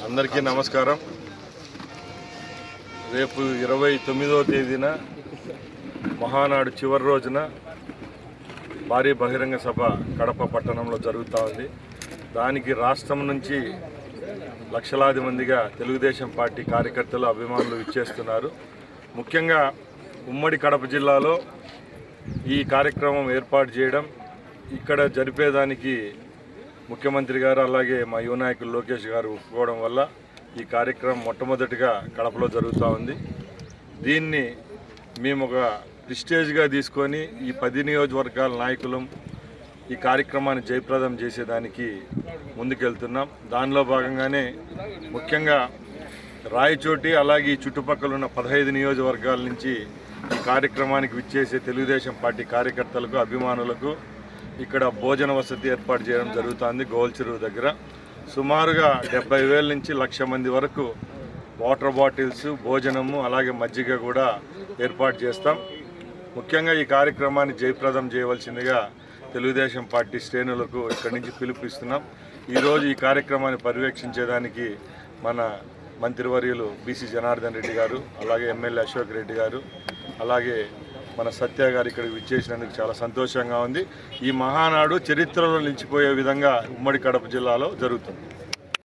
అందరికీ నమస్కారం. రేపు 29వ తేదీన మహానాడు చివరి రోజున భారీ బహిరంగ సభ కడప పట్టణంలో జరుగుతూ ఉంది. దానికి రాష్ట్రం నుంచి లక్షలాది మందిగా తెలుగుదేశం పార్టీ కార్యకర్తలు అభిమానులు ఇచ్చేస్తున్నారు. ముఖ్యంగా ఉమ్మడి కడప జిల్లాలో ఈ కార్యక్రమం ఏర్పాటు చేయడం, ఇక్కడ జరిపేదానికి ముఖ్యమంత్రి గారు అలాగే మా యువ నాయకులు లోకేష్ గారు ఒప్పుకోవడం వల్ల ఈ కార్యక్రమం మొట్టమొదటిగా కడపలో జరుగుతూ ఉంది. దీన్ని మేము ఒక ప్రిస్టేజ్గా తీసుకొని ఈ 10 నియోజకవర్గాల నాయకులం ఈ కార్యక్రమాన్ని జయప్రదం చేసేదానికి ముందుకెళ్తున్నాం. దానిలో భాగంగానే ముఖ్యంగా రాయచోటి అలాగే ఈ చుట్టుపక్కల ఉన్న 15 నియోజకవర్గాల నుంచి ఈ కార్యక్రమానికి విచ్చేసే తెలుగుదేశం పార్టీ కార్యకర్తలకు అభిమానులకు ఇక్కడ భోజన వసతి ఏర్పాటు చేయడం జరుగుతుంది. గోల్ చెరువు దగ్గర సుమారుగా 70,000 నుంచి 1,00,000 మంది వరకు వాటర్ బాటిల్స్, భోజనము అలాగే మజ్జిగ కూడా ఏర్పాటు చేస్తాం. ముఖ్యంగా ఈ కార్యక్రమాన్ని జయప్రదం చేయవలసిందిగా తెలుగుదేశం పార్టీ శ్రేణులకు ఇక్కడి నుంచి పిలుపునిస్తున్నాం. ఈరోజు ఈ కార్యక్రమాన్ని పర్యవేక్షించేదానికి మన మంత్రివర్యులు బీసీ జనార్దన్ రెడ్డి గారు, అలాగే ఎమ్మెల్యే అశోక్ రెడ్డి గారు, అలాగే మన సత్య గారు ఇక్కడికి విచ్చేసినందుకు చాలా సంతోషంగా ఉంది. ఈ మహానాడు చరిత్రలో నిలిచిపోయే విధంగా ఉమ్మడి కడప జిల్లాలో జరుగుతుంది.